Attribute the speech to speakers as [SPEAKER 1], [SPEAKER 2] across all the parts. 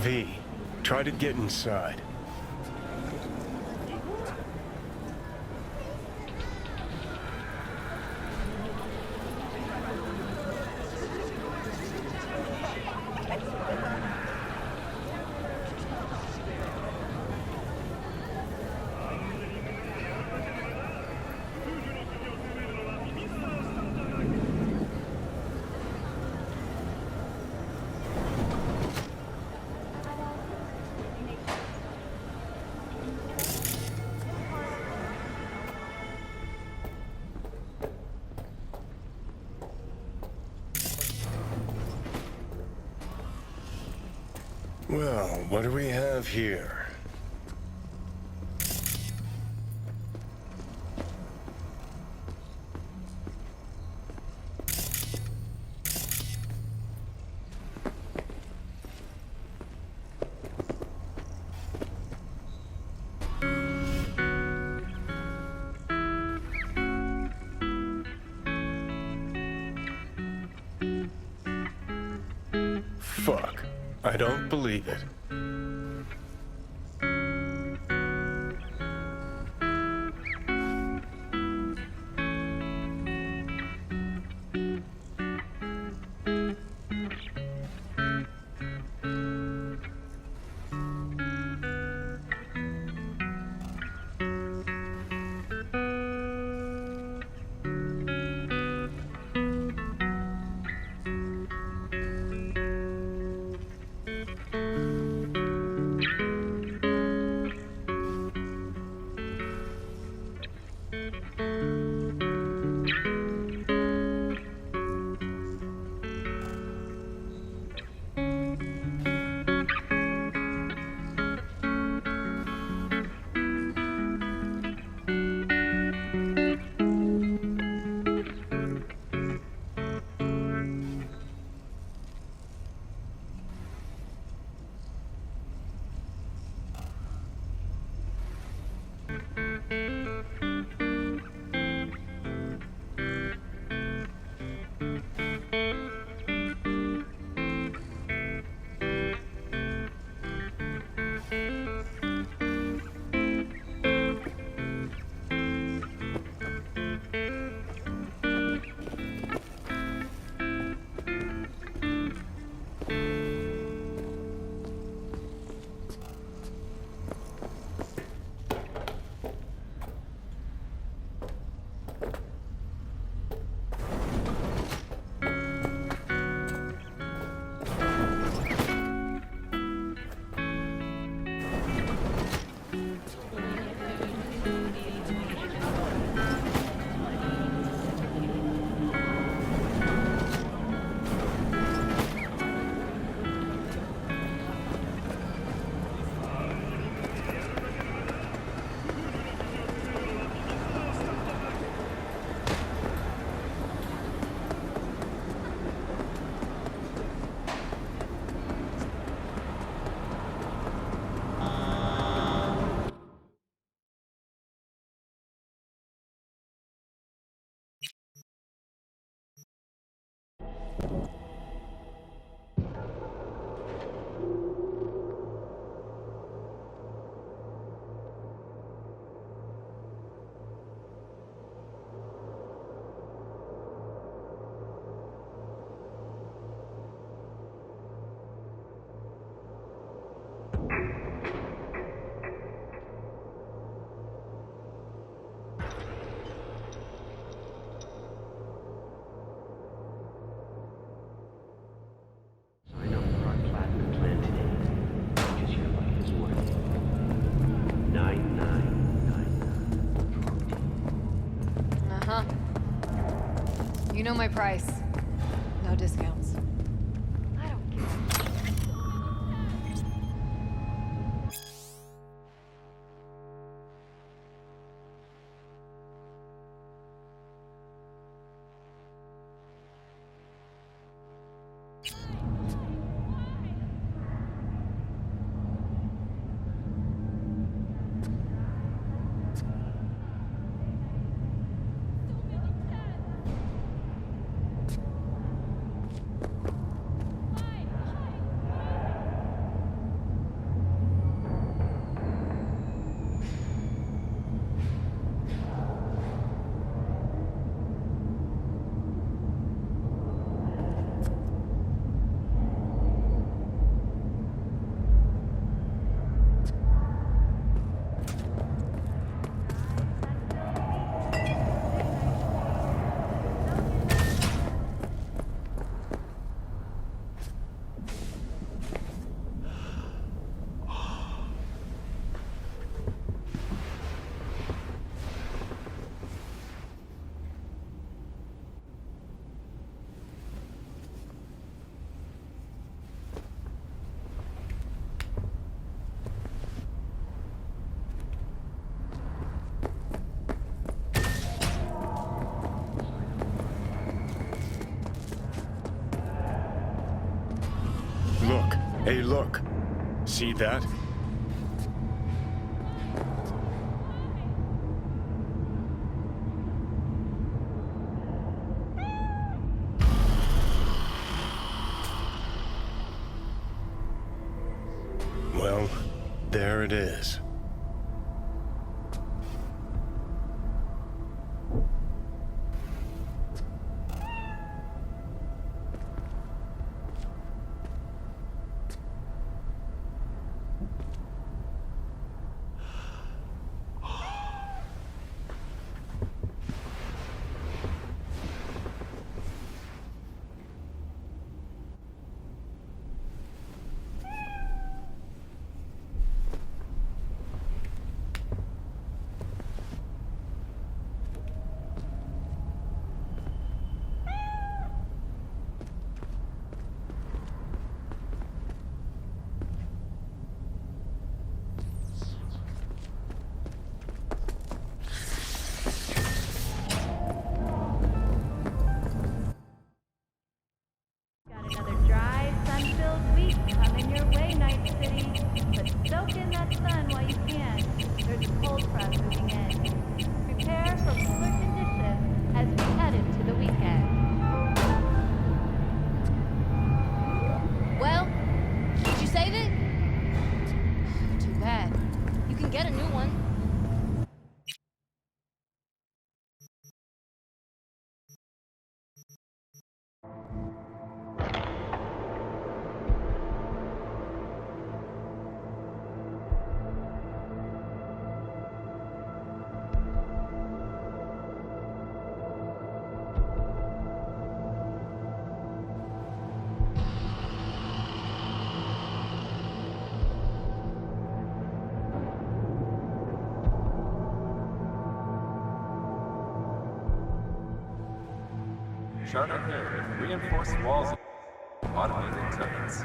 [SPEAKER 1] V, try to get inside. Well, what do we have here? Fuck. I don't believe it.
[SPEAKER 2] You know my price. No discounts. I don't care.
[SPEAKER 1] Hey, look. See that? Well, there it is.
[SPEAKER 3] Another dry, sun-filled week coming your way, Night City. But soak in that sun while you can. There's a cold front moving in. Prepare for cooler conditions as we head into the weekend.
[SPEAKER 4] Well, did you save it? Too bad. You can get a new one.
[SPEAKER 5] Shut ahead with reinforced walls and automated turrets.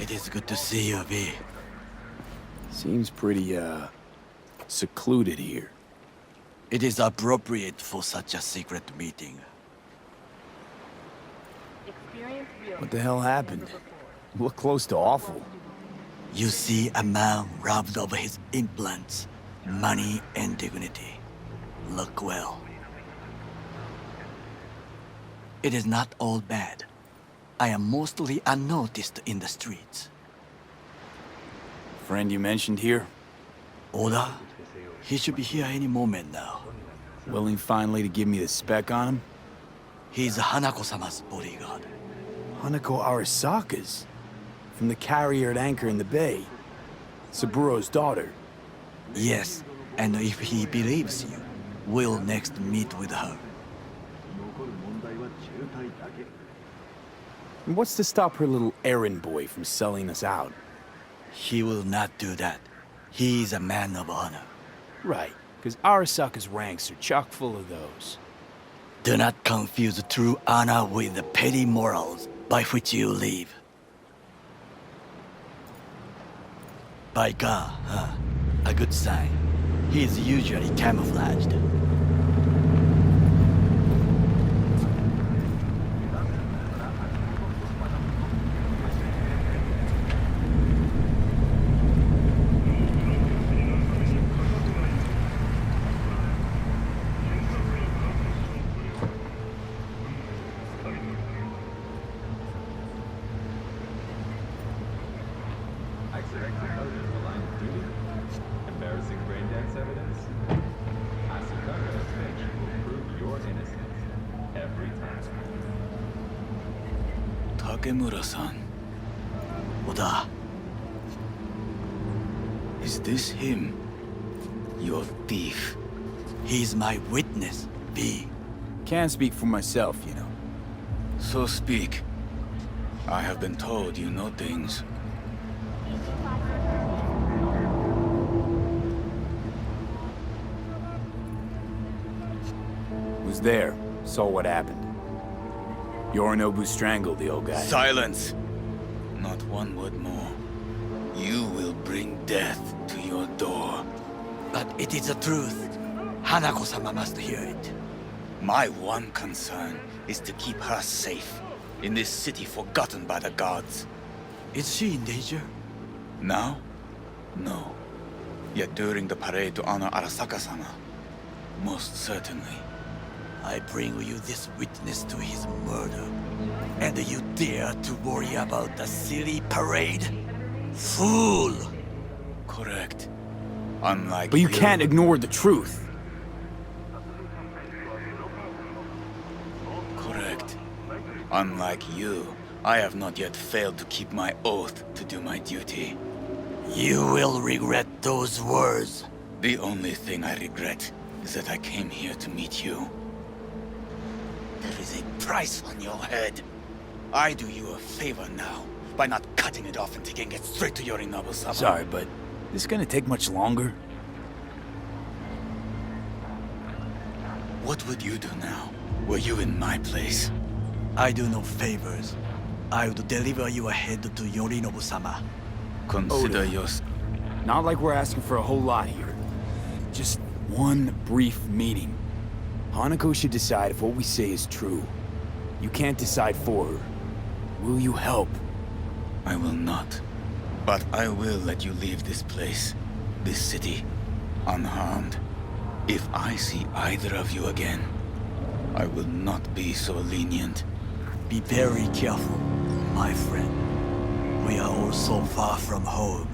[SPEAKER 6] It is good to see you, V.
[SPEAKER 7] Seems pretty, secluded here.
[SPEAKER 6] It is appropriate for such a secret meeting.
[SPEAKER 7] What the hell happened? Look close to awful.
[SPEAKER 6] You see a man robbed of his implants, money and dignity. Look well. It is not all bad. I am mostly unnoticed in the streets.
[SPEAKER 7] Friend you mentioned here?
[SPEAKER 6] Oda? He should be here any moment now.
[SPEAKER 7] Willing finally to give me the spec on him?
[SPEAKER 6] He's Hanako-sama's bodyguard.
[SPEAKER 7] Hanako Arasaka's? From the carrier at anchor in the bay. Saburo's daughter.
[SPEAKER 6] Yes, and if he believes you, we'll next meet with her.
[SPEAKER 7] And what's to stop her little errand boy from selling us out?
[SPEAKER 6] He will not do that. He is a man of honor.
[SPEAKER 7] Right, because Arasaka's ranks are chock full of those.
[SPEAKER 6] Do not confuse true honor with the petty morals by which you live. By God, huh? A good sign. He is usually camouflaged.
[SPEAKER 5] Direct demoted the line of duty? Embarrassing braindance evidence? Asukaga's pitch will prove your innocence every time.
[SPEAKER 6] Takemura-san. Oda. Is this him? Your thief? He's my witness, V.
[SPEAKER 7] Can't speak for myself, you know.
[SPEAKER 6] So speak. I have been told you know things.
[SPEAKER 7] Was there, saw what happened. Yorinobu strangled the old guy.
[SPEAKER 6] Silence! Not one word more. You will bring death to your door. But it is the truth. Hanako-sama must hear it. My one concern is to keep her safe in this city forgotten by the gods. Is she in danger? Now? No. Yet during the parade to honor Arasaka-sama, most certainly. I bring you this witness to his murder, and you dare to worry about the silly parade? Fool! Correct. Unlike
[SPEAKER 7] But you can't ignore the truth.
[SPEAKER 6] Correct. Unlike you, I have not yet failed to keep my oath to do my duty. You will regret those words. The only thing I regret is that I came here to meet you. There is a price on your head. I do you a favor now by not cutting it off and taking it straight to Yorinobu-sama.
[SPEAKER 7] Sorry, but this gonna take much longer?
[SPEAKER 6] What would you do now, were you in my place? I do no favors. I would deliver you ahead to Yorinobu-sama. Consider
[SPEAKER 7] Oda.
[SPEAKER 6] your...
[SPEAKER 7] Not like we're asking for a whole lot here. Just one brief meeting. Hanako should decide if what we say is true. You can't decide for her. Will you help?
[SPEAKER 6] I will not. But I will let you leave this place, this city, unharmed. If I see either of you again, I will not be so lenient. Be very careful, my friend. We are all so far from home.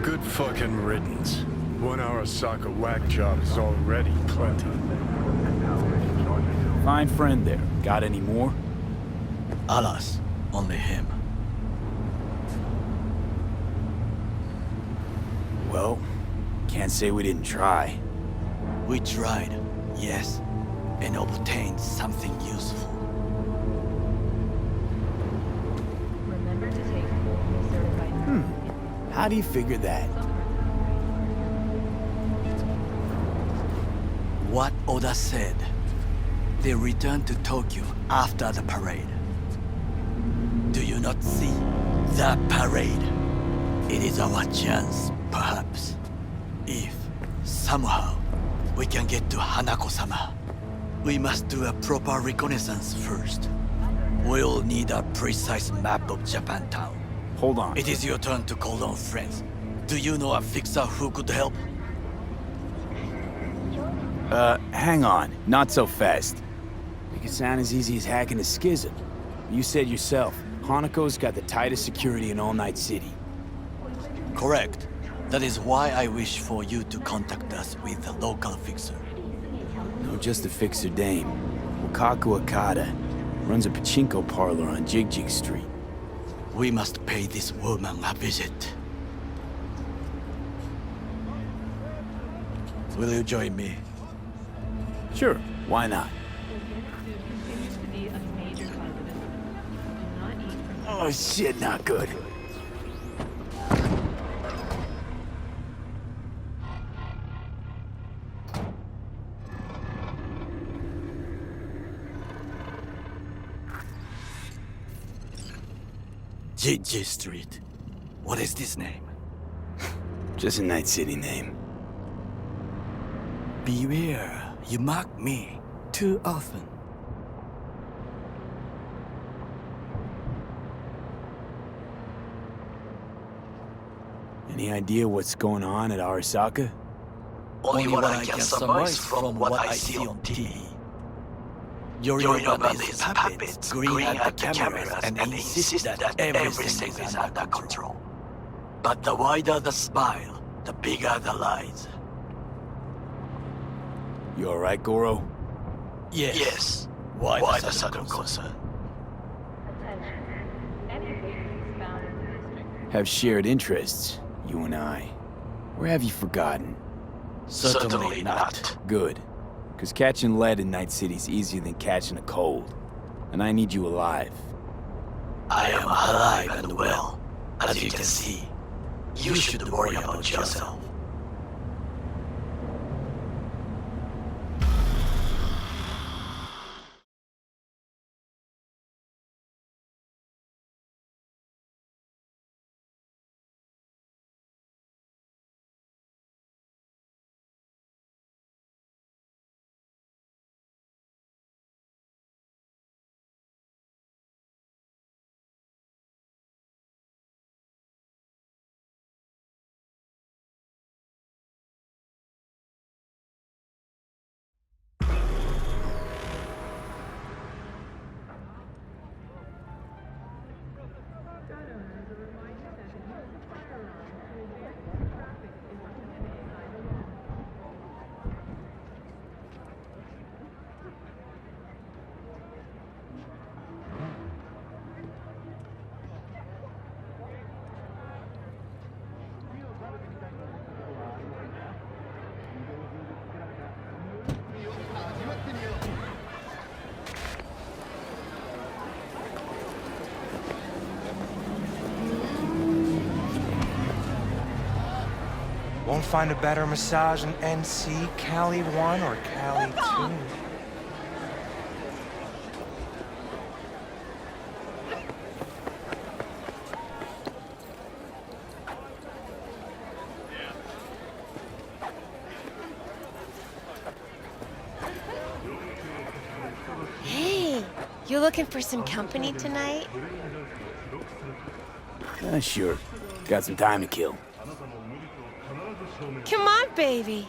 [SPEAKER 1] Good fucking riddance. 1 hour soccer whack job is already plenty.
[SPEAKER 7] Fine friend there. Got any more?
[SPEAKER 6] Alas, only him.
[SPEAKER 7] Well, can't say we didn't try.
[SPEAKER 6] We tried, yes, and obtained something useful.
[SPEAKER 3] Remember to take full certified.
[SPEAKER 7] How do you figure that?
[SPEAKER 6] What Oda said. They returned to Tokyo after the parade. Do you not see? The parade. It is our chance, perhaps. If, somehow, we can get to Hanako-sama, we must do a proper reconnaissance first. We'll need a precise map of Japantown.
[SPEAKER 7] Hold on.
[SPEAKER 6] It is your turn to call on friends. Do you know a fixer who could help?
[SPEAKER 7] Hang on. Not so fast. Make it sound as easy as hacking a schism. You said yourself, Hanako's got the tightest security in All Night City.
[SPEAKER 6] Correct. That is why I wish for you to contact us with a local fixer.
[SPEAKER 7] No, just a fixer dame. Wakaku Akata. Runs a pachinko parlor on Jig Street.
[SPEAKER 6] We must pay this woman a visit. Will you join me?
[SPEAKER 7] Sure, why not?
[SPEAKER 3] Continues to be a major positive. Do not eat from
[SPEAKER 7] Oh shit, not good.
[SPEAKER 6] Jig Street. What is this name?
[SPEAKER 7] Just a Night City name.
[SPEAKER 6] Beware, you mock me too often.
[SPEAKER 7] Any idea what's going on at Arasaka?
[SPEAKER 6] Only what I can surmise from what I see on TV. Yoruba-based puppets grin at the cameras and insist that everything is under control. But the wider the smile, the bigger the lies.
[SPEAKER 7] You alright, Goro?
[SPEAKER 6] Yes. Why the sudden concern?
[SPEAKER 7] Have shared interests, you and I. Or have you forgotten?
[SPEAKER 6] Certainly not.
[SPEAKER 7] Good. Because catching lead in Night City's easier than catching a cold. And I need you alive.
[SPEAKER 6] I am alive and well, as you can see. You should worry about yourself.
[SPEAKER 8] Won't find a better massage in NC, Cali 1 or Cali 2.
[SPEAKER 9] Hey, you looking for some company tonight?
[SPEAKER 7] Sure. Got some time to kill.
[SPEAKER 9] Come on, baby.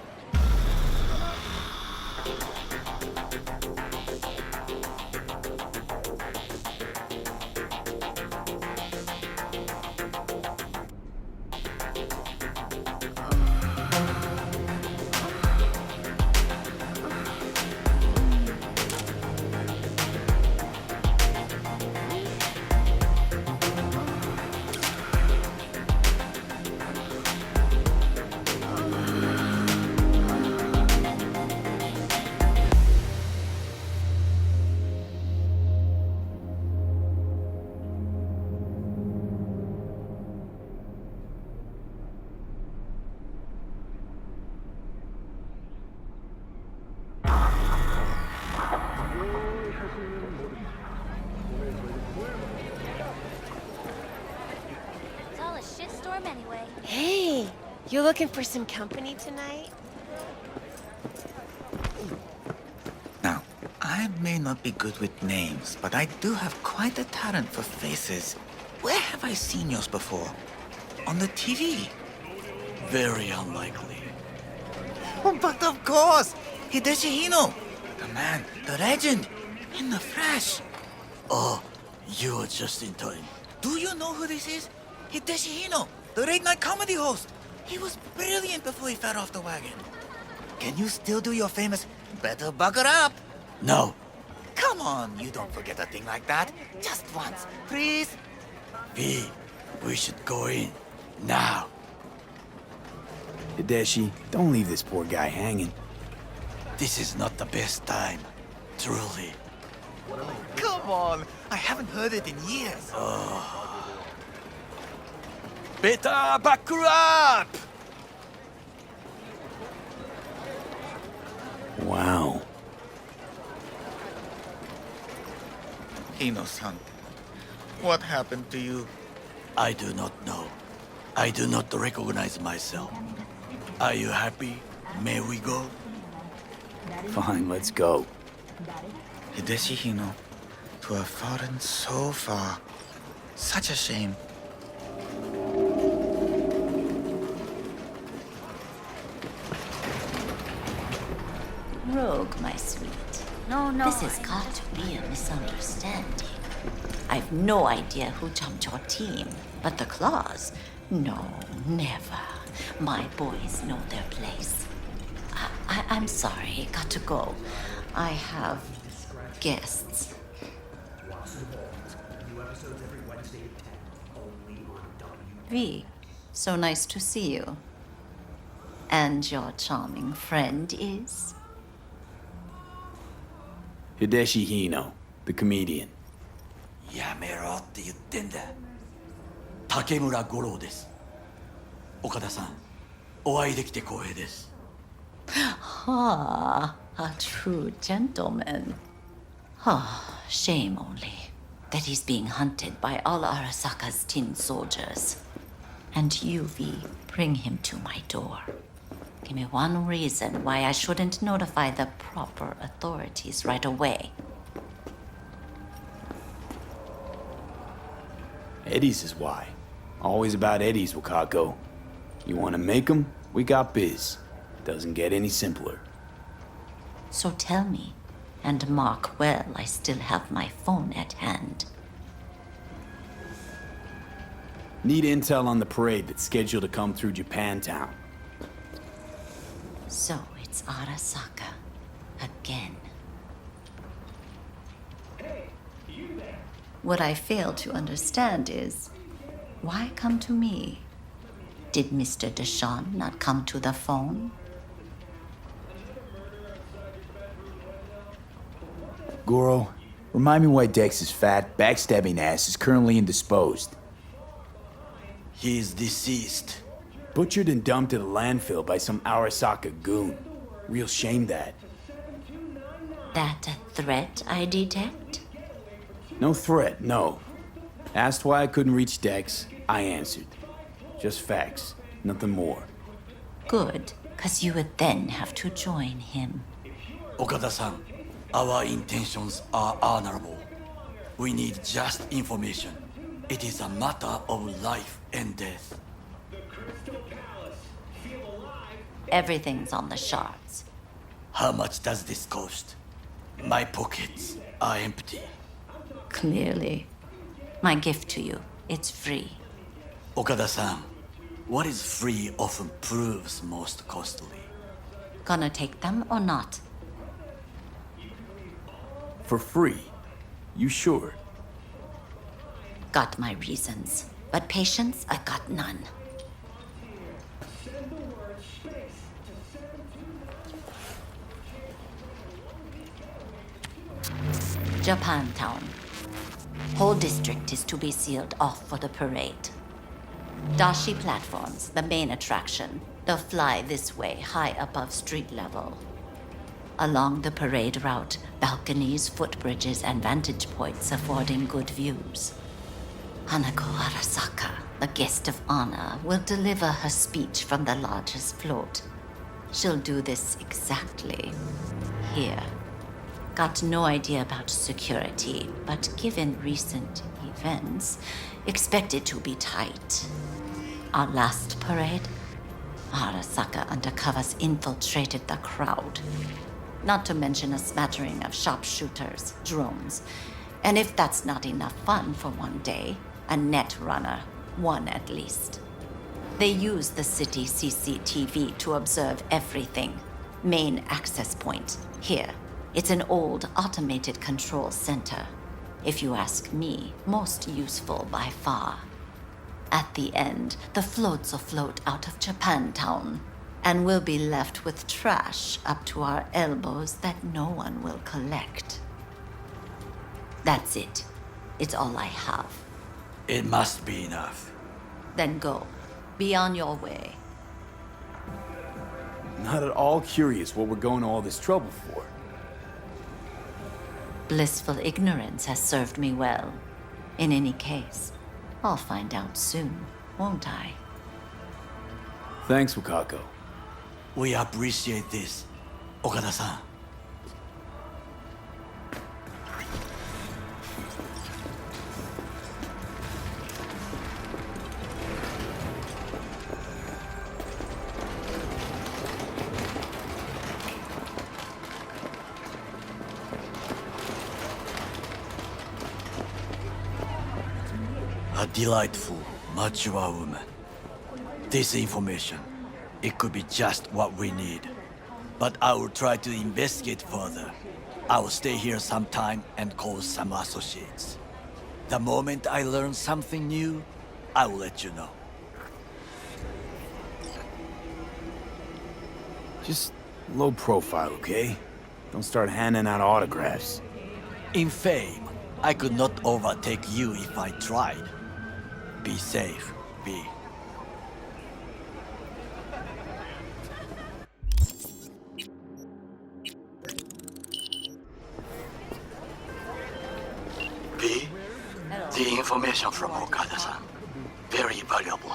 [SPEAKER 4] It's all a shitstorm anyway.
[SPEAKER 9] Hey, you looking for some company tonight?
[SPEAKER 6] Now, I may not be good with names, but I do have quite a talent for faces. Where have I seen yours before? On the TV? Very unlikely. Oh, but of course! Hideshi Hino! The man, the legend, in the flesh. Oh, you are just in time. Do you know who this is? Hideshi Hino, the late-night comedy host. He was brilliant before he fell off the wagon. Can you still do your famous, better buckle up? No. Come on, you don't forget a thing like that. Just once, please. V, we should go in. Now.
[SPEAKER 7] Hideshi, don't leave this poor guy hanging.
[SPEAKER 6] This is not the best time. Truly. Come on, I haven't heard it in years. Better buckle up!
[SPEAKER 7] Wow.
[SPEAKER 6] Hino-san, what happened to you? I do not know. I do not recognize myself. Are you happy? May we go?
[SPEAKER 7] Fine, let's go.
[SPEAKER 6] Hideshi Hino, to have fallen so far. Such a shame.
[SPEAKER 10] Rogue, my sweet.
[SPEAKER 3] No, no.
[SPEAKER 10] This has got to be a misunderstanding. I've no idea who jumped your team, but the claws? No, never. My boys know their place. I'm sorry, got to go. I have guests. V, so nice to see you. And your charming friend is?
[SPEAKER 7] Hideshi Hino, the comedian.
[SPEAKER 6] やめろって言ってんだ。竹村五郎です。岡田さん、お会いできて光栄です。
[SPEAKER 10] Ah, a true gentleman. Ah, shame only that he's being hunted by all Arasaka's tin soldiers. And you, V, bring him to my door. Give me one reason why I shouldn't notify the proper authorities right away.
[SPEAKER 7] Eddie's is why. Always about Eddie's, Wakako. You want to make 'em? We got biz. Doesn't get any simpler.
[SPEAKER 10] So tell me, and mark well I still have my phone at hand.
[SPEAKER 7] Need intel on the parade that's scheduled to come through Japantown.
[SPEAKER 10] So it's Arasaka again. What I fail to understand is, why come to me? Did Mr. Deshawn not come to the phone?
[SPEAKER 7] Goro, remind me why Dex's fat, backstabbing ass is currently indisposed.
[SPEAKER 6] He's deceased.
[SPEAKER 7] Butchered and dumped at a landfill by some Arasaka goon. Real shame that.
[SPEAKER 10] That a threat I detect?
[SPEAKER 7] No threat, no. Asked why I couldn't reach Dex, I answered. Just facts, nothing more.
[SPEAKER 10] Good, 'cause you would then have to join him.
[SPEAKER 6] Okada-san, our intentions are honorable. We need just information. It is a matter of life and death.
[SPEAKER 10] Everything's on the shards.
[SPEAKER 6] How much does this cost? My pockets are empty.
[SPEAKER 10] Clearly. My gift to you, it's free.
[SPEAKER 6] Okada-san, what is free often proves most costly.
[SPEAKER 10] Gonna take them or not?
[SPEAKER 7] For free? You sure?
[SPEAKER 10] Got my reasons, but patience, I got none. Japantown. Whole district is to be sealed off for the parade. Dashi platforms, the main attraction. They'll fly this way, high above street level. Along the parade route, balconies, footbridges, and vantage points affording good views. Hanako Arasaka, the guest of honor, will deliver her speech from the largest float. She'll do this exactly here. Got no idea about security, but given recent events, expect it to be tight. Our last parade, Arasaka undercovers infiltrated the crowd. Not to mention a smattering of sharpshooters, drones, and if that's not enough fun for one day, a net runner, one at least. They use the city CCTV to observe everything. Main access point, here. It's an old automated control center. If you ask me, most useful by far. At the end, the floats will float out of Japantown, and we'll be left with trash up to our elbows that no one will collect. That's it. It's all I have.
[SPEAKER 6] It must be enough.
[SPEAKER 10] Then go. Be on your way.
[SPEAKER 7] Not at all curious what we're going to all this trouble for.
[SPEAKER 10] Blissful ignorance has served me well. In any case, I'll find out soon, won't I?
[SPEAKER 7] Thanks, Wakako.
[SPEAKER 6] We appreciate this, Okada-san. A delightful, mature woman. This information, it could be just what we need. But I will try to investigate further. I will stay here some time and call some associates. The moment I learn something new, I will let you know.
[SPEAKER 7] Just low profile, okay? Don't start handing out autographs.
[SPEAKER 6] In fame, I could not overtake you if I tried. Be safe, B. B? The information from Okada-san. Very valuable.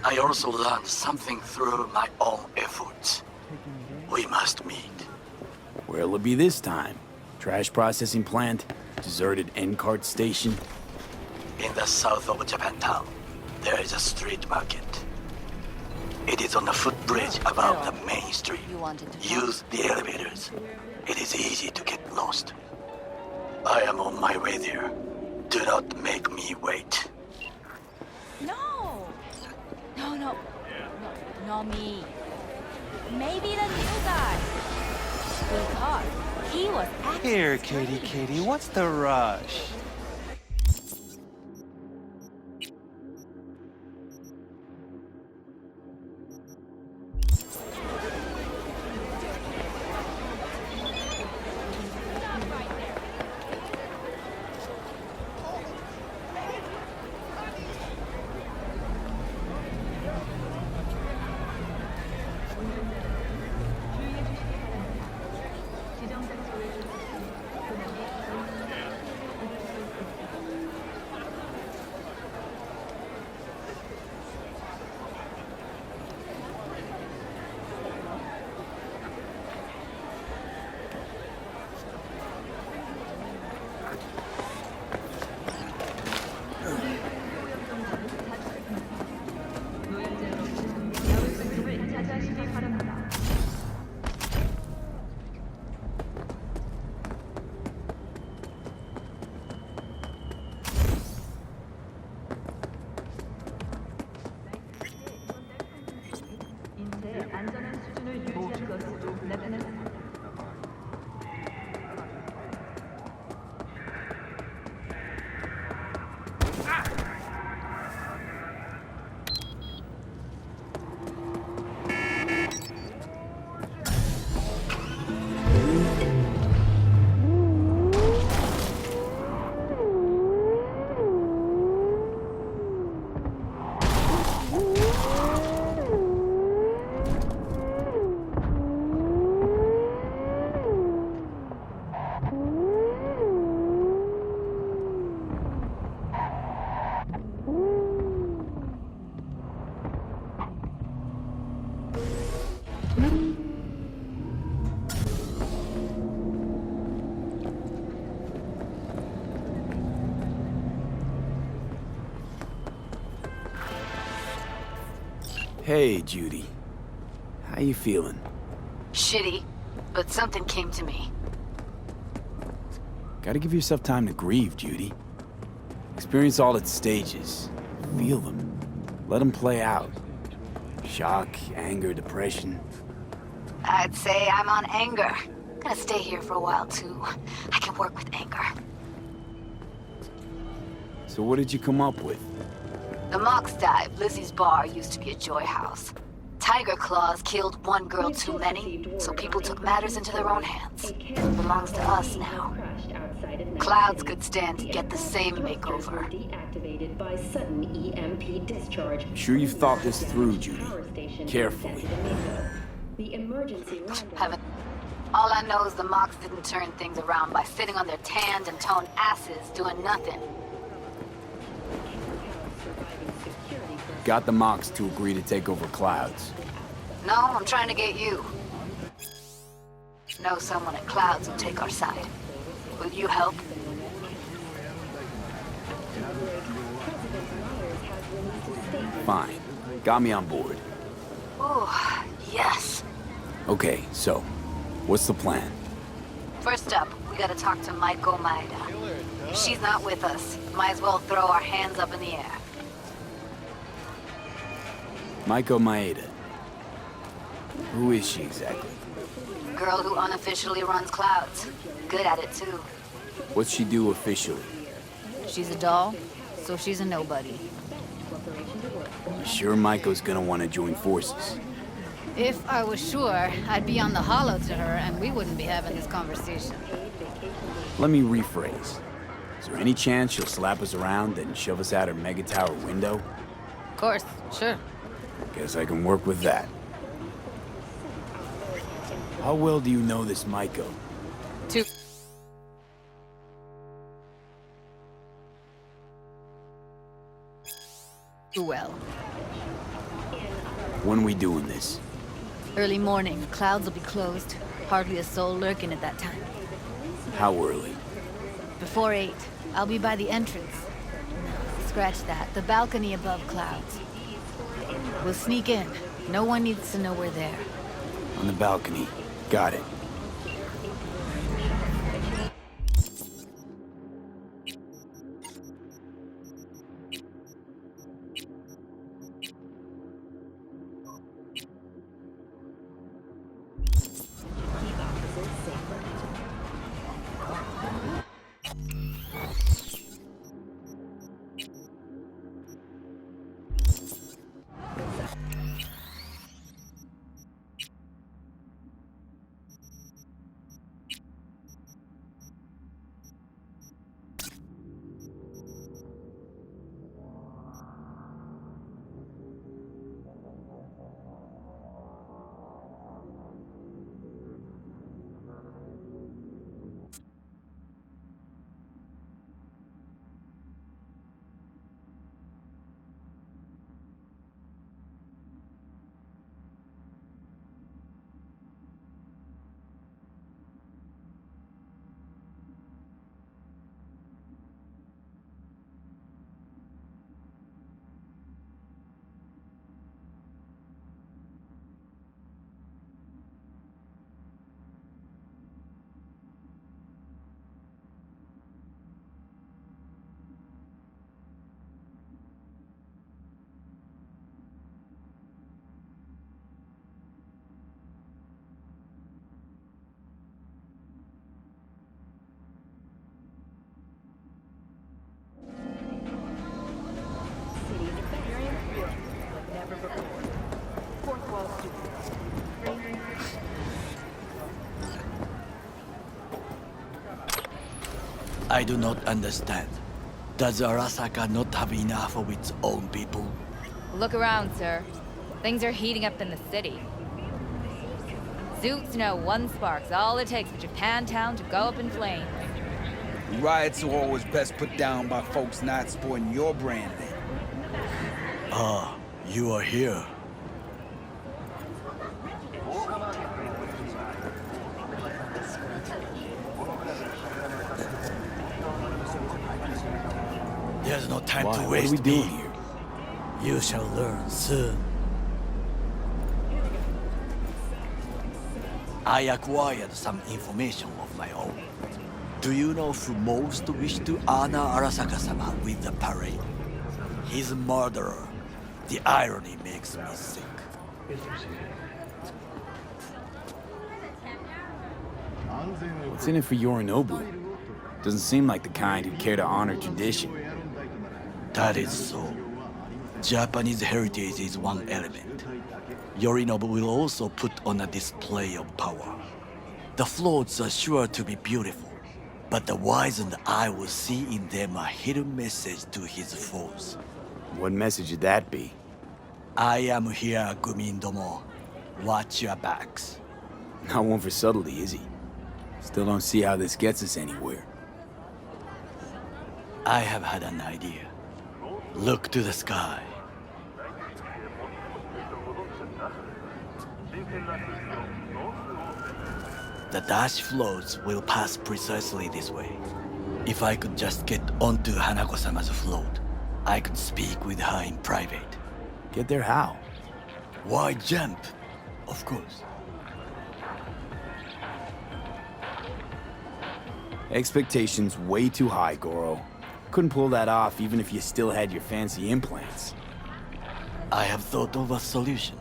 [SPEAKER 6] I also learned something through my own efforts. We must meet.
[SPEAKER 7] Where'll it be this time? Trash processing plant? Deserted end-cart station?
[SPEAKER 6] In the south of Japantown, there is a street market. It is on the footbridge above the main street. Use the elevators. It is easy to get lost. I am on my way there. Do not make me wait.
[SPEAKER 4] No! No, not me. Maybe the new guy. Because he was actually...
[SPEAKER 8] Here, Katie, what's the rush?
[SPEAKER 7] Hey, Judy. How you feeling?
[SPEAKER 2] Shitty, but something came to me.
[SPEAKER 7] Gotta give yourself time to grieve, Judy. Experience all its stages. Feel them. Let them play out. Shock, anger, depression.
[SPEAKER 2] I'd say I'm on anger. Gonna stay here for a while, too. I can work with anger.
[SPEAKER 7] So what did you come up with?
[SPEAKER 2] The Mox dive, Lizzie's bar, used to be a joy house. Tiger Claws killed one girl too many, so people took matters into their own hands. It belongs to us now. Clouds could stand to get the same makeover.
[SPEAKER 7] I'm sure you've thought this through, Judy. Carefully.
[SPEAKER 2] Haven't. All I know is the Mox didn't turn things around by sitting on their tanned and toned asses doing nothing.
[SPEAKER 7] Got the Mox to agree to take over Clouds.
[SPEAKER 2] No, I'm trying to get you. Know someone at Clouds will take our side. Will you help?
[SPEAKER 7] Fine. Got me on board.
[SPEAKER 2] Oh, yes.
[SPEAKER 7] Okay, so, what's the plan?
[SPEAKER 2] First up, we gotta talk to Mike Omaeda. She's not with us. Might as well throw our hands up in the air.
[SPEAKER 7] Maiko Maeda. Who is she exactly?
[SPEAKER 2] Girl who unofficially runs Clouds. Good at it, too.
[SPEAKER 7] What's she do officially?
[SPEAKER 4] She's a doll, so she's a nobody.
[SPEAKER 7] You sure Maiko's gonna want to join forces?
[SPEAKER 4] If I was sure, I'd be on the hollow to her and we wouldn't be having this conversation.
[SPEAKER 7] Let me rephrase. Is there any chance she'll slap us around and shove us out her mega tower window?
[SPEAKER 4] Of course, sure.
[SPEAKER 7] Guess I can work with that. How well do you know this Maiko?
[SPEAKER 4] Too well.
[SPEAKER 7] When we doing this?
[SPEAKER 4] Early morning, Clouds will be closed. Hardly a soul lurking at that time.
[SPEAKER 7] How early?
[SPEAKER 4] Before 8, I'll be by the entrance. No, scratch that. The balcony above Clouds. We'll sneak in. No one needs to know we're there.
[SPEAKER 7] On the balcony. Got it.
[SPEAKER 6] I do not understand. Does Arasaka not have enough of its own people?
[SPEAKER 11] Look around, sir. Things are heating up in the city. Zoots know one spark's all it takes for Japantown to go up in flames.
[SPEAKER 12] Riots are always best put down by folks not sporting your branding.
[SPEAKER 6] Ah, you are here. There's no time to waste.
[SPEAKER 7] What are we doing here?
[SPEAKER 6] You shall learn soon. I acquired some information of my own. Do you know who most wished to honor Arasaka-sama with the parade? He's a murderer. The irony makes me sick.
[SPEAKER 7] What's in it for Yorinobu? Doesn't seem like the kind who care to honor tradition.
[SPEAKER 6] That is so. Japanese heritage is one element. Yorinobu will also put on a display of power. The floats are sure to be beautiful, but the wizened eye will see in them a hidden message to his foes.
[SPEAKER 7] What message would that be?
[SPEAKER 6] I am here, Gumindomo. Watch your backs.
[SPEAKER 7] Not one for subtlety, is he? Still don't see how this gets us anywhere.
[SPEAKER 6] I have had an idea. Look to the sky. The dash floats will pass precisely this way. If I could just get onto Hanako-sama's float, I could speak with her in private.
[SPEAKER 7] Get there how?
[SPEAKER 6] Why jump? Of course.
[SPEAKER 7] Expectations way too high, Goro. Couldn't pull that off even if you still had your fancy implants.
[SPEAKER 6] I have thought of a solution.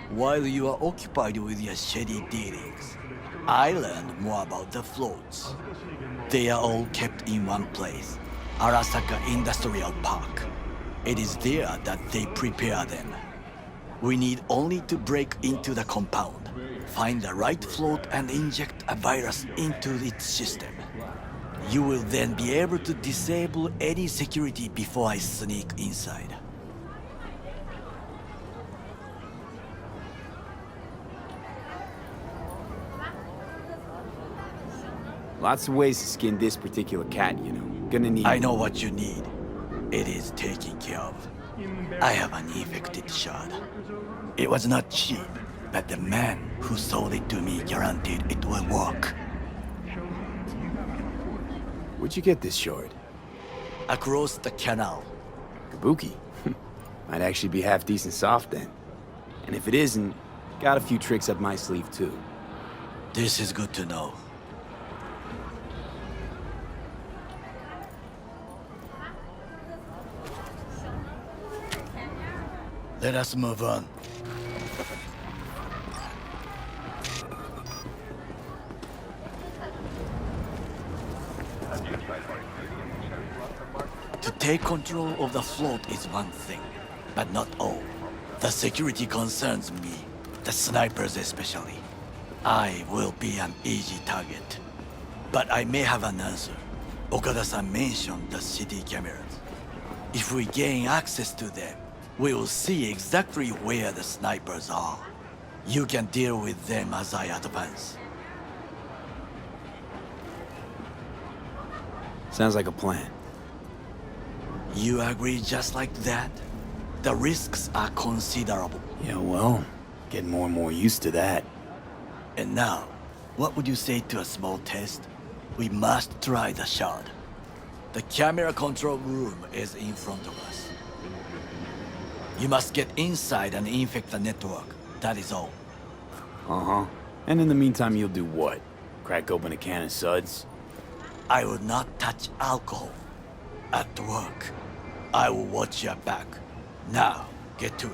[SPEAKER 6] While you are occupied with your shady dealings, I learned more about the floats. They are all kept in one place, Arasaka Industrial Park. It is there that they prepare them. We need only to break into the compound, find the right float and inject a virus into its system. You will then be able to disable any security before I sneak inside.
[SPEAKER 7] Lots of ways to skin this particular cat, you know. Gonna need...
[SPEAKER 6] I know what you need. It is taken care of. I have an infected shard. It was not cheap, but the man who sold it to me guaranteed it will work.
[SPEAKER 7] Where'd you get this shard?
[SPEAKER 6] Across the canal.
[SPEAKER 7] Kabuki. Might actually be half decent soft then. And if it isn't, got a few tricks up my sleeve too.
[SPEAKER 6] This is good to know. Let us move on. To take control of the float is one thing, but not all. The security concerns me, the snipers especially. I will be an easy target. But I may have an answer. Okada-san mentioned the city cameras. If we gain access to them, we will see exactly where the snipers are. You can deal with them as I advance.
[SPEAKER 7] Sounds like a plan.
[SPEAKER 6] You agree just like that? The risks are considerable.
[SPEAKER 7] Yeah, well, getting more and more used to that.
[SPEAKER 6] And now, what would you say to a small test? We must try the shard. The camera control room is in front of us. You must get inside and infect the network. That is all.
[SPEAKER 7] Uh-huh. And in the meantime, you'll do what? Crack open a can of suds?
[SPEAKER 6] I will not touch alcohol. At work, I will watch your back. Now, get to it.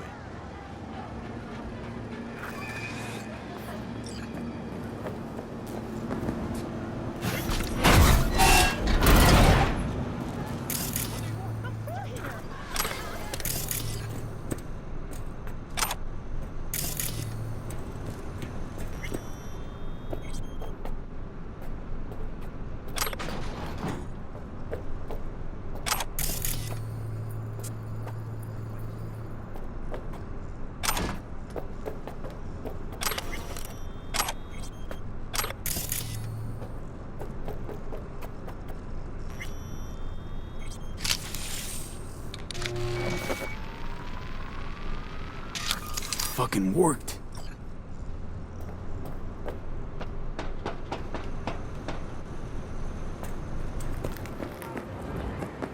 [SPEAKER 7] Fucking worked.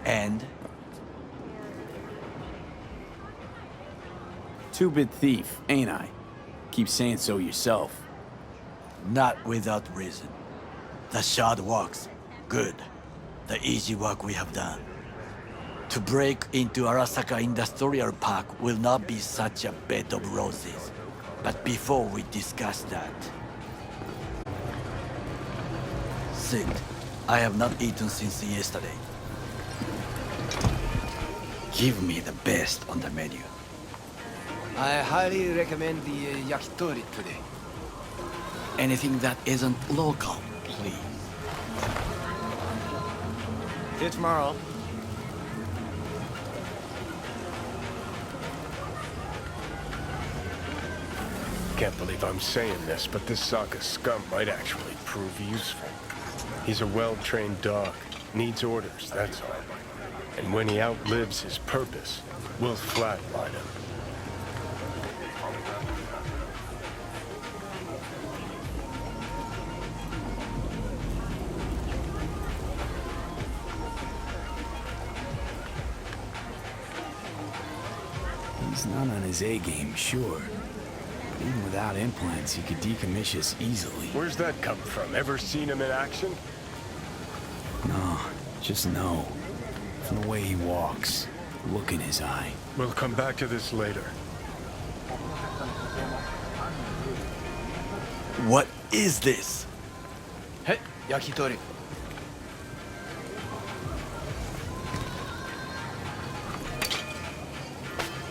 [SPEAKER 6] And?
[SPEAKER 7] Two-bit thief, ain't I? Keep saying so yourself.
[SPEAKER 6] Not without reason. The shard works. Good. The easy work we have done. To break into Arasaka Industrial Park will not be such a bed of roses. But before we discuss that... Sit. I have not eaten since yesterday. Give me the best on the menu.
[SPEAKER 12] I highly recommend the yakitori today.
[SPEAKER 6] Anything that isn't local, please.
[SPEAKER 12] See you tomorrow.
[SPEAKER 1] Can't believe I'm saying this, but this Sokka scum might actually prove useful. He's a well-trained dog. Needs orders, that's all. And when he outlives his purpose, we'll flatline him.
[SPEAKER 7] He's not on his A-game, sure. Even without implants, he could decommission us easily.
[SPEAKER 1] Where's that come from? Ever seen him in action?
[SPEAKER 7] Just know, from the way he walks, look in his eye.
[SPEAKER 1] We'll come back to this later.
[SPEAKER 6] What is this?
[SPEAKER 8] Hey, yakitori.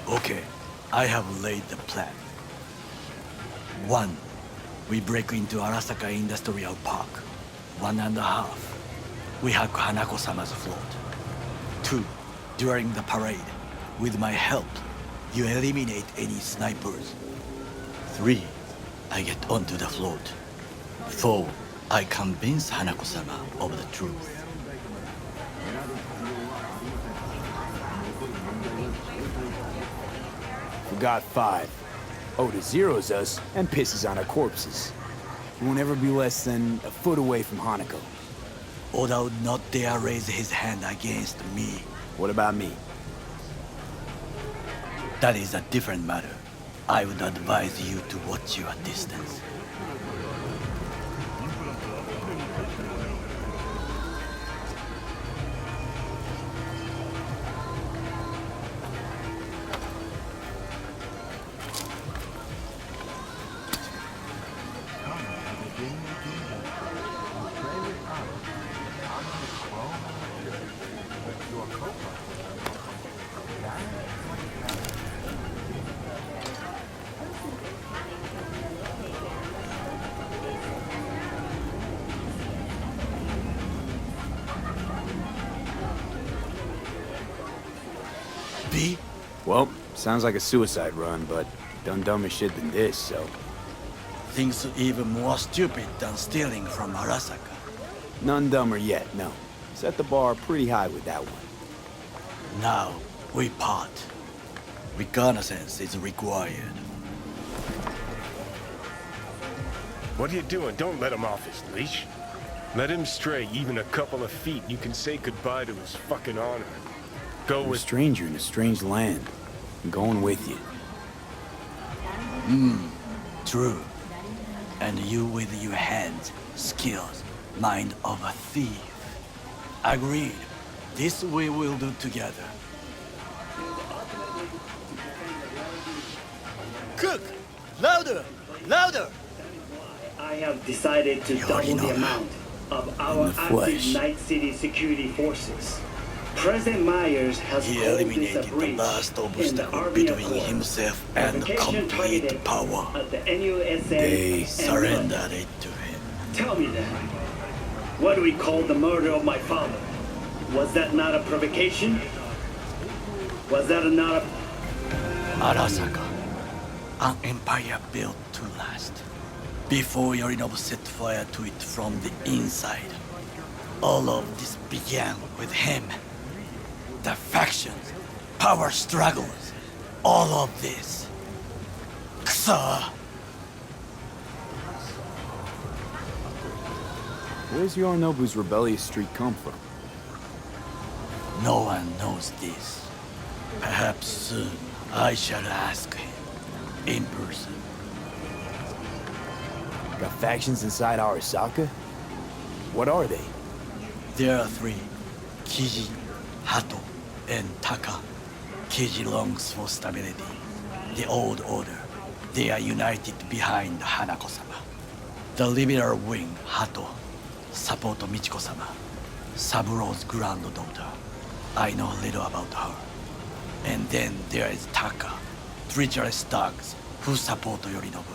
[SPEAKER 6] Okay, I have laid the plan. 1. We break into Arasaka Industrial Park. 1.5. We hack Hanako-sama's float. 2. During the parade, with my help, you eliminate any snipers. 3. I get onto the float. 4. I convince Hanako-sama of the truth.
[SPEAKER 7] Forgot 5. Oda zeroes us and pisses on our corpses. We won't ever be less than a foot away from Hanako.
[SPEAKER 6] Oda would not dare raise his hand against me.
[SPEAKER 7] What about me?
[SPEAKER 6] That is a different matter. I would advise you to watch your distance. B?
[SPEAKER 7] Well, sounds like a suicide run, but done dumber shit than this, so...
[SPEAKER 6] Things even more stupid than stealing from Arasaka.
[SPEAKER 7] None dumber yet, no. Set the bar pretty high with that one.
[SPEAKER 6] Now, we part. Reconnaissance is required.
[SPEAKER 1] What are you doing? Don't let him off his leash. Let him stray even a couple of feet. You can say goodbye to his fucking honor. Go
[SPEAKER 7] I'm a
[SPEAKER 1] with...
[SPEAKER 7] stranger in a strange land. I'm going with you.
[SPEAKER 6] True. And you with your hands, skills, mind of a thief. Agreed. This we will do together. Cook! Louder! Louder!
[SPEAKER 13] I have decided to double the amount of our active Night City security forces. President Myers has
[SPEAKER 6] He
[SPEAKER 13] called this a
[SPEAKER 6] eliminated the
[SPEAKER 13] breach
[SPEAKER 6] last
[SPEAKER 13] in the
[SPEAKER 6] obstacle
[SPEAKER 13] Army
[SPEAKER 6] between
[SPEAKER 13] Accord.
[SPEAKER 6] himself and
[SPEAKER 13] Provocation
[SPEAKER 6] complete
[SPEAKER 13] targeted
[SPEAKER 6] power.
[SPEAKER 13] at the NUSA
[SPEAKER 6] They
[SPEAKER 13] and
[SPEAKER 6] surrendered it to him.
[SPEAKER 13] Tell me then, what do we call the murder of my father? Was that not a provocation? Was that not a...
[SPEAKER 6] Arasaka, an empire built to last. Before Yorinobu set fire to it from the inside. All of this began with him. The factions, power struggles, all of this. Kusa!
[SPEAKER 7] Where's Yorinobu's rebellious streak come from?
[SPEAKER 6] No one knows this. Perhaps soon I shall ask him in person.
[SPEAKER 7] Got factions inside Arasaka? What are they?
[SPEAKER 6] There are 3. Kiji, Hato, and Taka. Kiji longs for stability. The old order. They are united behind Hanako-sama. The liberal wing, Hato, support Michiko-sama, Saburo's granddaughter. I know little about her. And then there is Taka, treacherous thugs who support Yorinobu.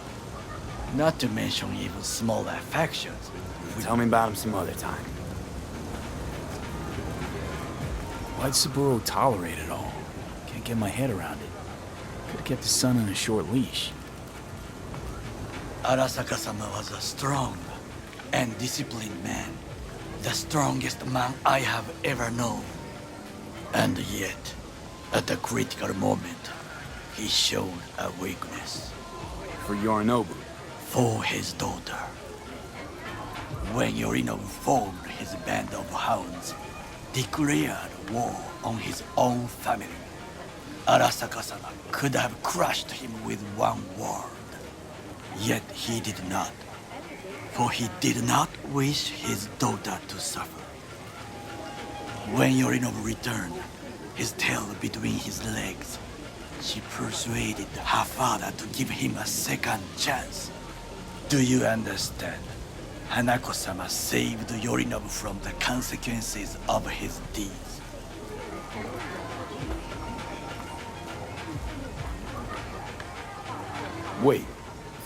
[SPEAKER 6] Not to mention even smaller factions.
[SPEAKER 7] Tell me about him some other time. Why'd Saburo tolerate it all? Can't get my head around it. Could've kept his son on a short leash.
[SPEAKER 6] Arasaka-sama was a strong and disciplined man. The strongest man I have ever known. And yet, at a critical moment, he showed a weakness.
[SPEAKER 7] For Yorinobu?
[SPEAKER 6] For his daughter. When Yorinobu formed his band of hounds, declared war on his own family, Arasaka-sama could have crushed him with one word. Yet he did not, for he did not wish his daughter to suffer. When Yorinobu returned, his tail between his legs, she persuaded her father to give him a second chance. Do you understand? Hanako-sama saved Yorinobu from the consequences of his deeds.
[SPEAKER 7] Wait,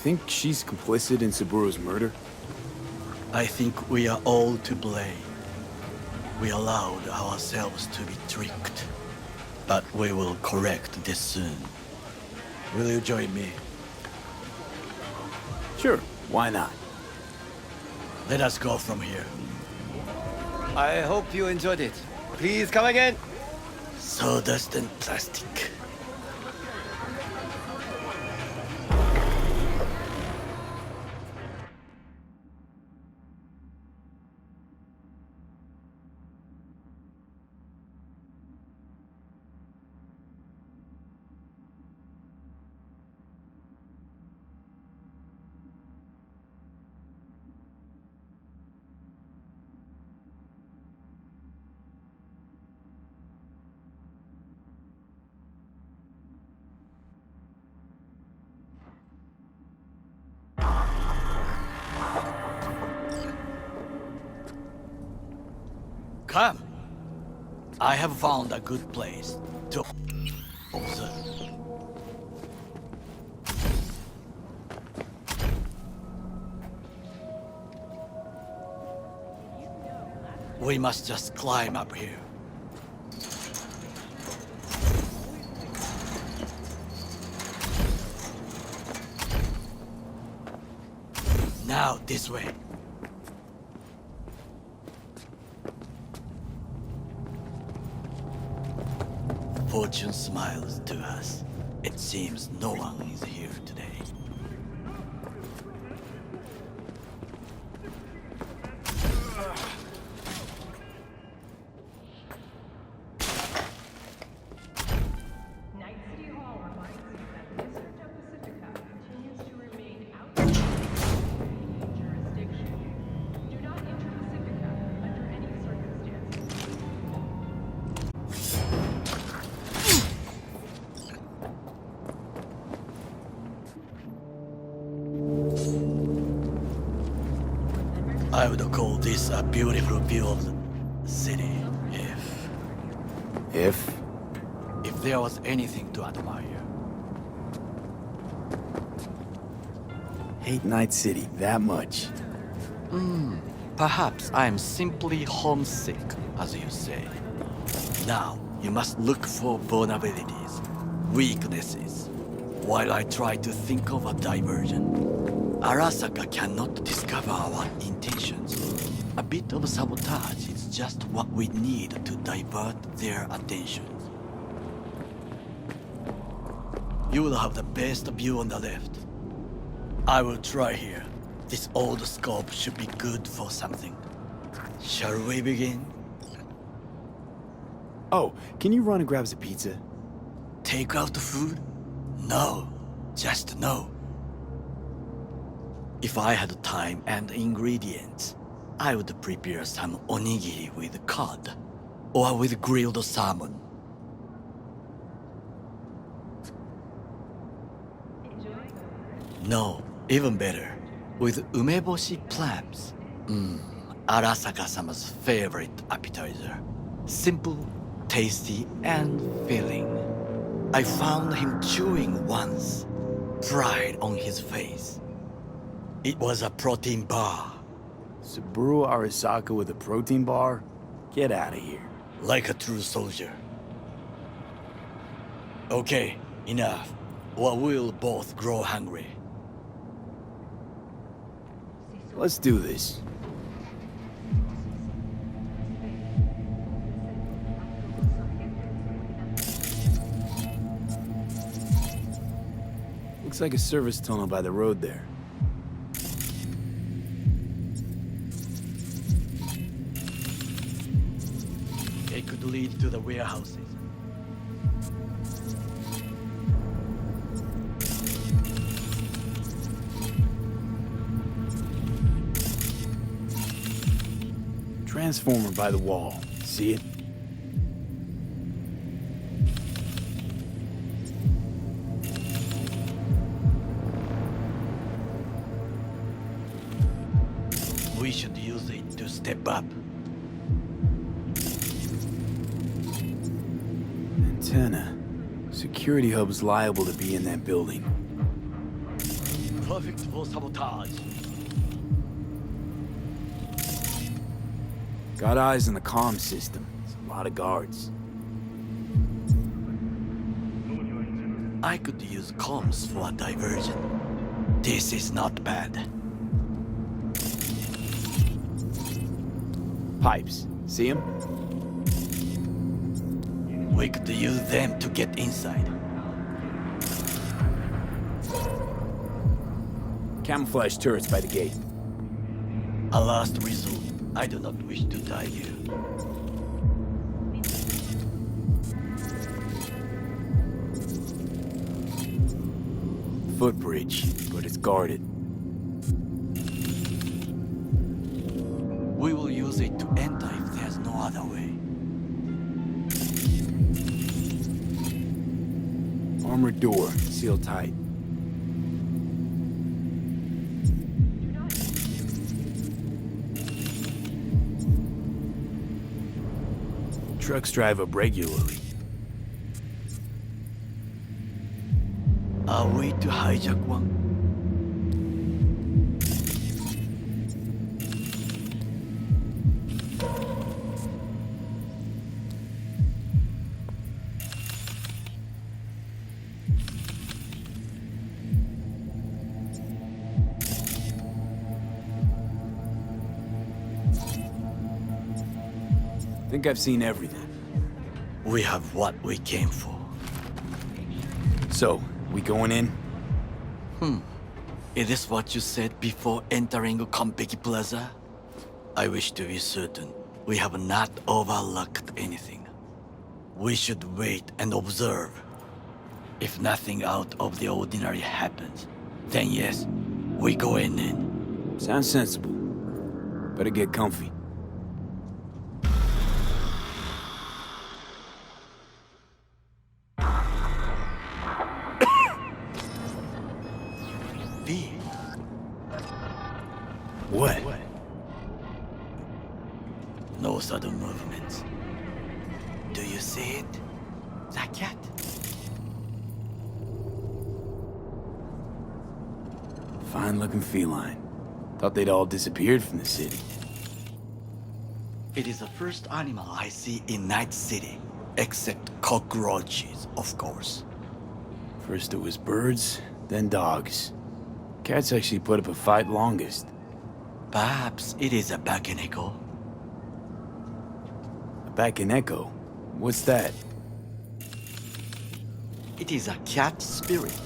[SPEAKER 7] think she's complicit in Saburo's murder?
[SPEAKER 6] I think we are all to blame. We allowed ourselves to be tricked. But we will correct this soon. Will you join me?
[SPEAKER 7] Sure, why not?
[SPEAKER 6] Let us go from here.
[SPEAKER 14] I hope you enjoyed it. Please come again.
[SPEAKER 6] Sawdust and plastic. Come. I have found a good place to observe. We must just climb up here. Now this way. Fortune smiles to us. It seems no one is here today.
[SPEAKER 15] Night City Hall reminds you that District of Pacifica continues to remain outside jurisdiction. Do not enter Pacifica under any circumstances.
[SPEAKER 6] I would call this a beautiful view of the city if there was anything to admire.
[SPEAKER 7] Hate Night City that much.
[SPEAKER 6] Perhaps I'm simply homesick, as you say. Now, you must look for vulnerabilities, weaknesses, while I try to think of a diversion. Arasaka cannot discover our intentions. A bit of sabotage is just what we need to divert their attention. You will have the best view on the left. I will try here. This old scope should be good for something. Shall we begin?
[SPEAKER 7] Oh, can you run and grab us a pizza?
[SPEAKER 6] Take out food? No, just no. If I had time and ingredients, I would prepare some onigiri with cod, or with grilled salmon. No, even better, with umeboshi clams. Arasaka-sama's favorite appetizer. Simple, tasty, and filling. I found him chewing once, pride on his face. It was a protein bar.
[SPEAKER 7] Saburo Arasaka with a protein bar? Get out of here.
[SPEAKER 6] Like a true soldier. Okay, enough, or we'll both grow hungry.
[SPEAKER 7] Let's do this. Looks like a service tunnel by the road there.
[SPEAKER 6] It could lead to the warehouses.
[SPEAKER 7] Transformer by the wall. See it?
[SPEAKER 6] We should use it to step up.
[SPEAKER 7] Antenna. Security hub's liable to be in that building.
[SPEAKER 6] Perfect for sabotage.
[SPEAKER 7] Got eyes on the comm system. It's a lot of guards.
[SPEAKER 6] I could use comms for a diversion. This is not bad.
[SPEAKER 7] Pipes. See them?
[SPEAKER 6] We could use them to get inside.
[SPEAKER 7] Camouflage turrets by the gate.
[SPEAKER 6] A last resort. I do not wish to die here.
[SPEAKER 7] Footbridge, but it's guarded.
[SPEAKER 6] We will use it to enter if there's no other way.
[SPEAKER 7] Armored door, sealed tight. Trucks drive up regularly.
[SPEAKER 6] Are we to hijack one?
[SPEAKER 7] Think I've seen everything.
[SPEAKER 6] We have what we came for.
[SPEAKER 7] So, we going in?
[SPEAKER 6] Is this what you said before entering Konpeki Plaza? I wish to be certain we have not overlooked anything. We should wait and observe. If nothing out of the ordinary happens, then yes, we go in.
[SPEAKER 7] Sounds sensible. Better get comfy. What?
[SPEAKER 6] No sudden movements. Do you see it? The cat.
[SPEAKER 7] Fine-looking feline. Thought they'd all disappeared from the city.
[SPEAKER 6] It is the first animal I see in Night City, except cockroaches, of course.
[SPEAKER 7] First it was birds, then dogs. Cats actually put up a fight longest.
[SPEAKER 6] Perhaps it is a Bakeneko.
[SPEAKER 7] A Bakeneko? What's that?
[SPEAKER 6] It is a cat spirit.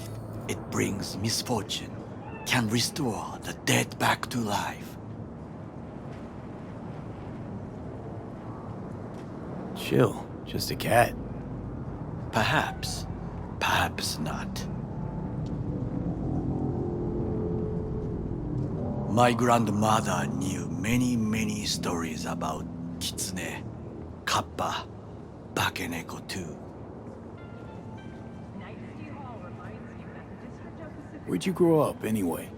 [SPEAKER 6] It brings misfortune, can restore the dead back to life.
[SPEAKER 7] Chill, just a cat.
[SPEAKER 6] Perhaps, perhaps not. My grandmother knew many stories about Kitsune, Kappa, Bakeneko too.
[SPEAKER 7] Where'd you grow up, anyway?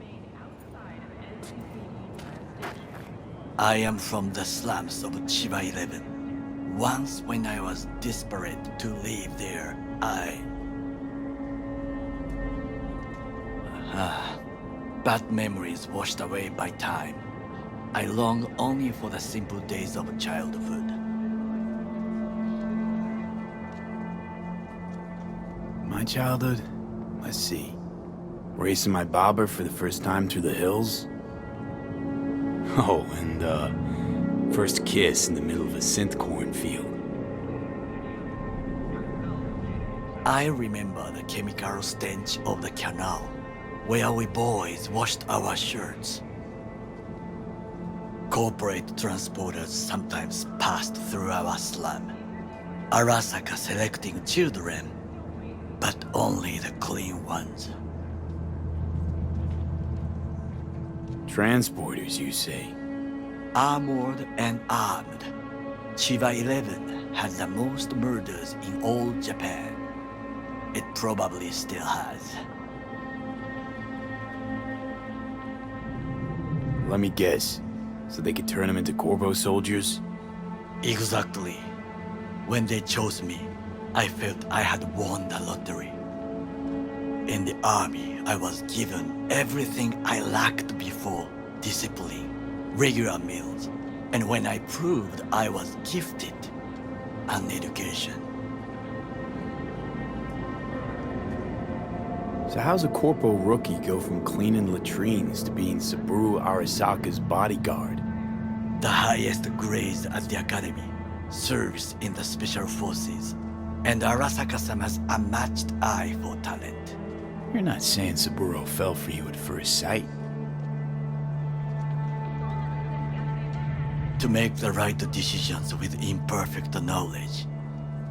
[SPEAKER 6] I am from the slums of Chiba 11. Once when I was desperate to live there, bad memories washed away by time. I long only for the simple days of childhood.
[SPEAKER 7] My childhood? Let's see. Racing my bobber for the first time through the hills? Oh, and, first kiss in the middle of a synth cornfield.
[SPEAKER 6] I remember the chemical stench of the canal, where we boys washed our shirts. Corporate transporters sometimes passed through our slum, Arasaka selecting children, but only the clean ones.
[SPEAKER 7] Transporters, you say?
[SPEAKER 6] Armored and armed. Chiba 11 has the most murders in all Japan. It probably still has.
[SPEAKER 7] Let me guess. So they could turn them into Corpo soldiers?
[SPEAKER 6] Exactly. When they chose me, I felt I had won the lottery. In the army, I was given everything I lacked before: discipline, regular meals, and when I proved I was gifted, an education.
[SPEAKER 7] So how's a Corpo rookie go from cleaning latrines to being Saburo Arasaka's bodyguard?
[SPEAKER 6] The highest grades at the academy, service in the special forces, and Arasaka-sama's unmatched eye for talent.
[SPEAKER 7] You're not saying Saburo fell for you at first sight.
[SPEAKER 6] To make the right decisions with imperfect knowledge,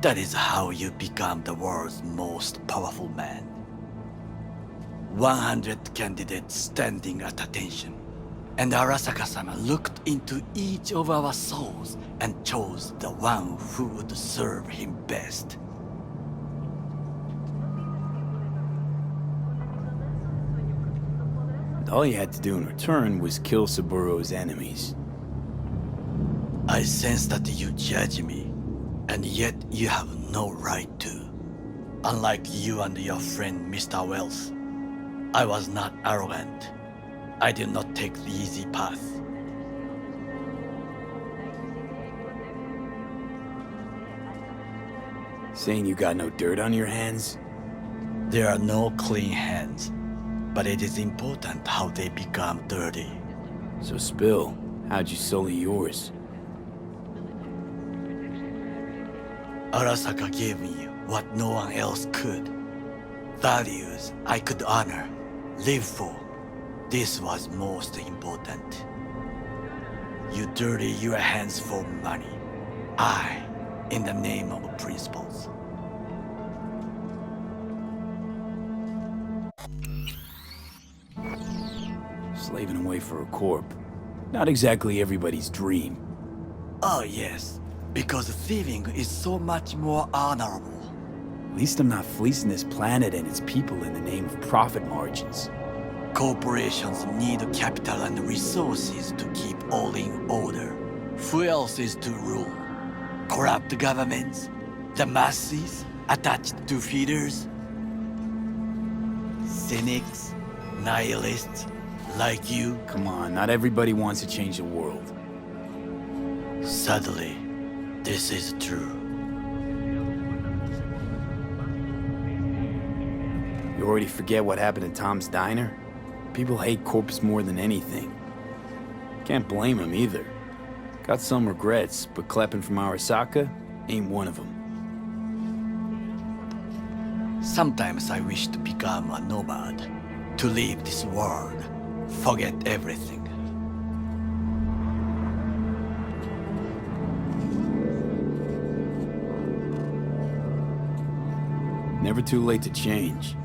[SPEAKER 6] that is how you become the world's most powerful man. 100 candidates standing at attention, and Arasaka-sama looked into each of our souls and chose the one who would serve him best.
[SPEAKER 7] And all you had to do in return was kill Saburo's enemies.
[SPEAKER 6] I sense that you judge me, and yet you have no right to. Unlike you and your friend Mr. Wells, I was not arrogant. I did not take the easy path.
[SPEAKER 7] Saying you got no dirt on your hands?
[SPEAKER 6] There are no clean hands, but it is important how they become dirty.
[SPEAKER 7] So spill, how'd you sully yours?
[SPEAKER 6] Arasaka gave me what no one else could. Values I could honor, live for. This was most important. You dirty your hands for money. I, in the name of principles.
[SPEAKER 7] Slaving away for a corp. Not exactly everybody's dream.
[SPEAKER 6] Oh yes, because thieving is so much more honorable.
[SPEAKER 7] At least I'm not fleecing this planet and its people in the name of profit margins.
[SPEAKER 6] Corporations need capital and resources to keep all in order. Who else is to rule? Corrupt governments? The masses attached to feeders? Cynics? Nihilists? Like you?
[SPEAKER 7] Come on, not everybody wants to change the world.
[SPEAKER 6] Sadly, this is true.
[SPEAKER 7] You already forget what happened at Tom's Diner? People hate corpse more than anything. Can't blame him either. Got some regrets, but Kleppin from Arasaka ain't one of them.
[SPEAKER 6] Sometimes I wish to become a nomad, to leave this world, forget everything.
[SPEAKER 7] Never too late to change.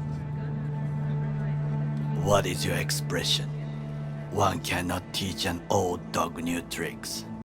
[SPEAKER 6] What is your expression? One cannot teach an old dog new tricks.